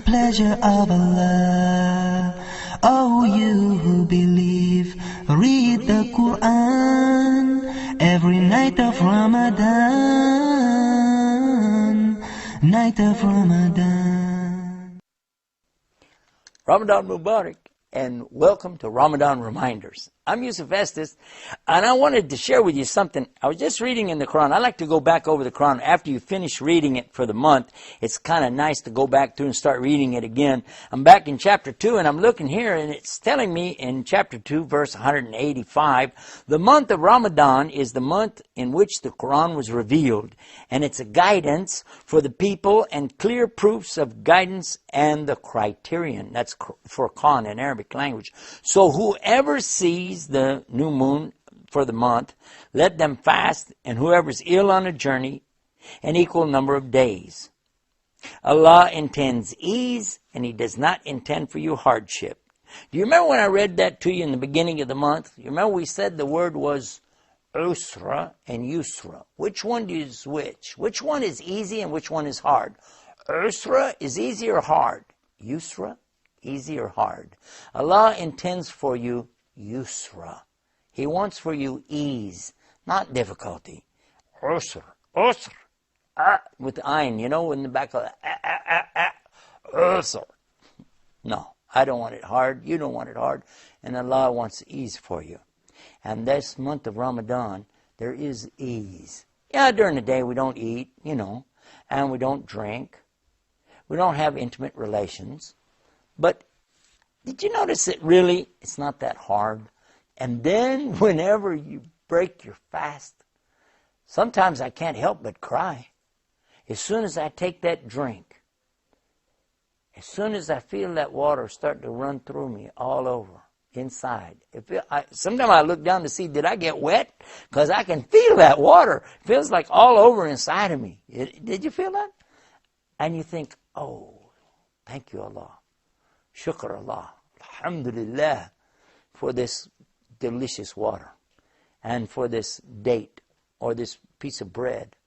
Pleasure of Allah. Oh, you who believe, read the Quran every night of Ramadan. Night of Ramadan. Ramadan Mubarak, and welcome to Ramadan Reminders. I'm Yusuf Estes, and I wanted to share with you something. I was just reading in the Quran. I like to go back over the Quran after you finish reading it for the month. It's kind of nice to go back through and start reading it again. I'm back in chapter 2, and I'm looking here, and it's telling me in chapter 2, verse 185, the month of Ramadan is the month in which the Quran was revealed, and it's a guidance for the people and clear proofs of guidance and the criterion. That's for Quran in Arabic language. So whoever sees the new moon for the month, let them fast, and whoever's ill on a journey, an equal number of days. Allah intends ease, and He does not intend for you hardship. Do you remember when I read that to you in the beginning of the month? You remember we said the word was usra and yusra. Which one is which? Which one is easy and which one is hard? Usra is easy or hard? Yusra, easy or hard? Allah intends for you Yusra. He wants for you ease, not difficulty. Usr, usr. With the ayn, you know, in the back of the usr. No, I don't want it hard. You don't want it hard. And Allah wants ease for you. And this month of Ramadan, there is ease. Yeah, during the day we don't eat, you know, and we don't drink. We don't have intimate relations. But did you notice that really it's not that hard? And then whenever you break your fast, sometimes I can't help but cry. As soon as I take that drink, as soon as I feel that water start to run through me all over, inside. Sometimes I look down to see, did I get wet? Because I can feel that water. It feels like all over inside of me. Did you feel that? And you think, oh, thank you, Allah. Shukr Allah, alhamdulillah, for this delicious water and for this date or this piece of bread.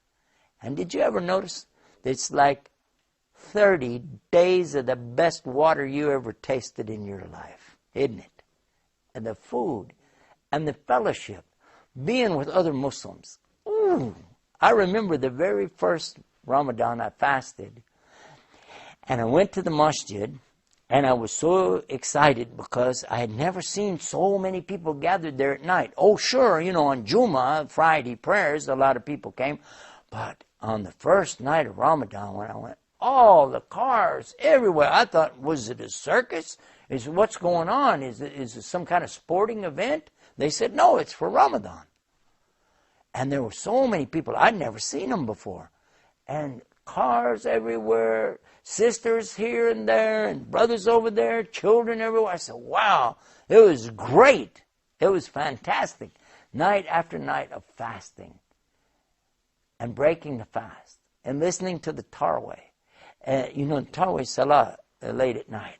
And did you ever notice that it's like 30 days of the best water you ever tasted in your life, isn't it? And the food and the fellowship, being with other Muslims. Ooh, I remember the very first Ramadan I fasted, and I went to the masjid. And I was so excited because I had never seen so many people gathered there at night. Oh, sure, you know, on Jummah, Friday prayers, a lot of people came. But on the first night of Ramadan, when I went, all the cars everywhere. I thought, was it a circus? What's going on? Is it some kind of sporting event? They said, no, it's for Ramadan. And there were so many people. I'd never seen them before. And cars everywhere, sisters here and there, and brothers over there, children everywhere. I said, wow, it was great. It was fantastic. Night after night of fasting and breaking the fast and listening to the Tarawih. You know, Tarawih Salah late at night.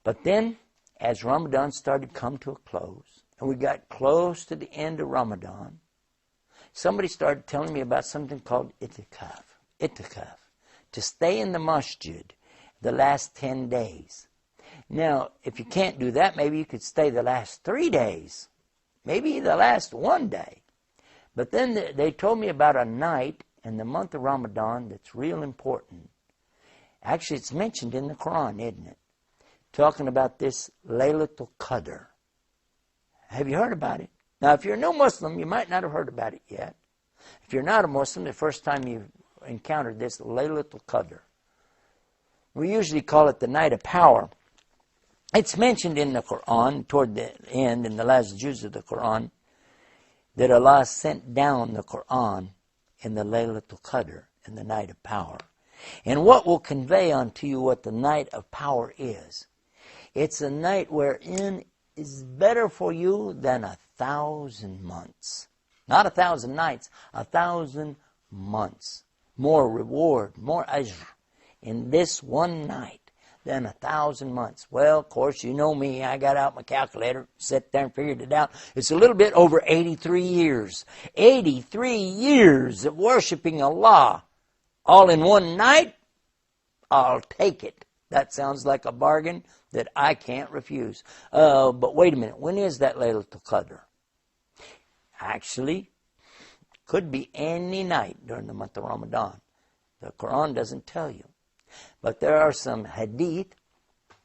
But then, as Ramadan started to come to a close, and we got close to the end of Ramadan, somebody started telling me about something called itikaf. Itikaf. To stay in the masjid the last 10 days. Now, if you can't do that, maybe you could stay the last 3 days. Maybe the last 1 day. But then they told me about a night in the month of Ramadan that's real important. Actually, it's mentioned in the Quran, isn't it? Talking about this Laylatul Qadr. Have you heard about it? Now, if you're a new Muslim, you might not have heard about it yet. If you're not a Muslim, the first time you've encountered this, Laylatul Qadr. We usually call it the night of power. It's mentioned in the Quran, toward the end, in the last juz of the Quran, that Allah sent down the Quran in the Laylatul Qadr, in the night of power. And what will convey unto you what the night of power is? It's a night wherein is better for you than 1,000 months. Not 1,000 nights, 1,000 months. More reward, more ajr in this one night than 1,000 months. Well, of course, you know me. I got out my calculator, sat there and figured it out. It's a little bit over 83 years. 83 years of worshiping Allah all in one night. I'll take it. That sounds like a bargain that I can't refuse. But wait a minute. When is that Laylatul Qadr? Actually, could be any night during the month of Ramadan. The Quran doesn't tell you. But there are some hadith,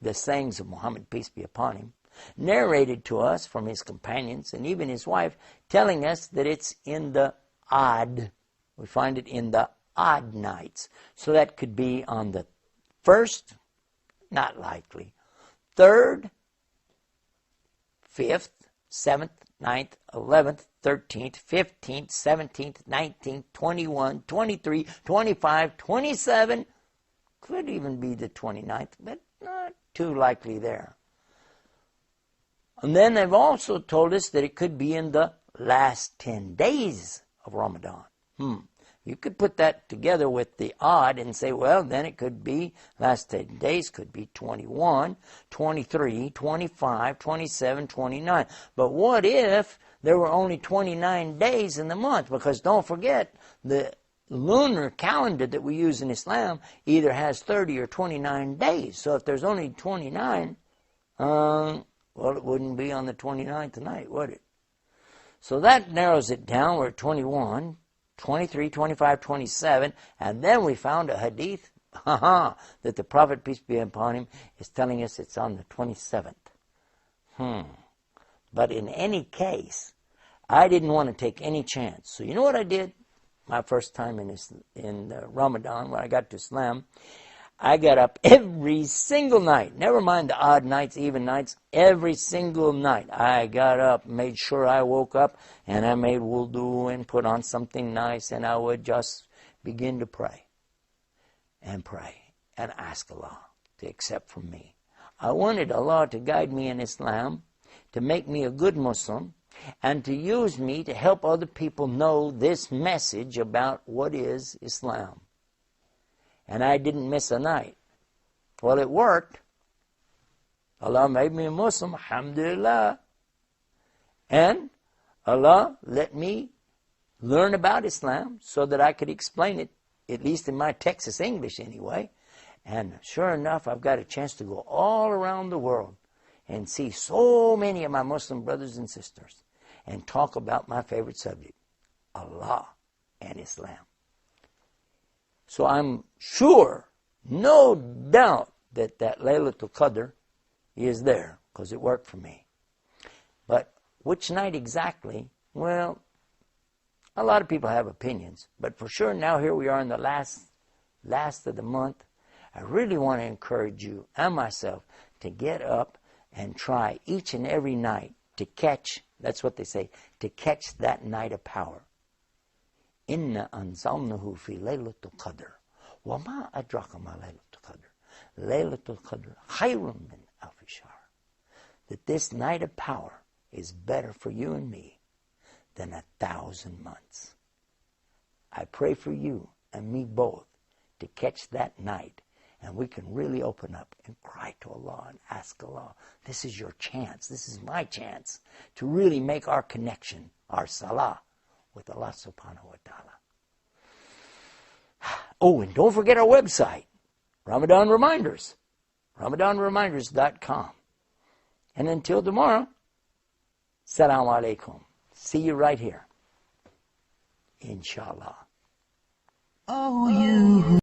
the sayings of Muhammad, peace be upon him, narrated to us from his companions and even his wife, telling us that it's in the odd. We find it in the odd nights. So that could be on the 1st, not likely, 3rd, 5th, 7th, 9th, 11th, 13th, 15th, 17th, 19th, 21, 23, 25, 27, could even be the 29th, but not too likely there. And then they've also told us that it could be in the last 10 days of Ramadan. You could put that together with the odd and say, well, then it could be, last 10 days could be 21, 23, 25, 27, 29. But what if there were only 29 days in the month? Because don't forget, the lunar calendar that we use in Islam either has 30 or 29 days. So if there's only 29, well, it wouldn't be on the 29th night, would it? So that narrows it down. We're at 21, 23, 25, 27, and then we found a hadith that the Prophet, peace be upon him, is telling us it's on the 27th. But in any case, I didn't want to take any chance. So you know what I did? My first time in Ramadan, when I got to Islam, I got up every single night, never mind the odd nights, even nights, every single night. I got up, made sure I woke up, and I made wudu and put on something nice, and I would just begin to pray and ask Allah to accept from me. I wanted Allah to guide me in Islam, to make me a good Muslim, and to use me to help other people know this message about what is Islam. And I didn't miss a night. Well, it worked. Allah made me a Muslim, alhamdulillah. And Allah let me learn about Islam so that I could explain it, at least in my Texas English anyway. And sure enough, I've got a chance to go all around the world and see so many of my Muslim brothers and sisters and talk about my favorite subject, Allah and Islam. So I'm sure, no doubt, that Laylatul Qadr is there, because it worked for me. But which night exactly? Well, a lot of people have opinions. But for sure, now here we are in the last of the month. I really want to encourage you and myself to get up and try each and every night to catch, that's what they say, to catch that night of power. Inna anzalnahu fi laylatul qadr. Wa ma adraka ma laylatul qadr. Laylatul qadr khayrun min alfi shahr. That this night of power is better for you and me than 1,000 months. I pray for you and me both to catch that night, and we can really open up and cry to Allah and ask Allah, this is your chance, this is my chance to really make our connection, our salah, with Allah subhanahu wa ta'ala. Oh, and don't forget our website, Ramadan Reminders, RamadanReminders.com. And until tomorrow, Salaam Alaikum. See you right here. Inshallah. Oh, you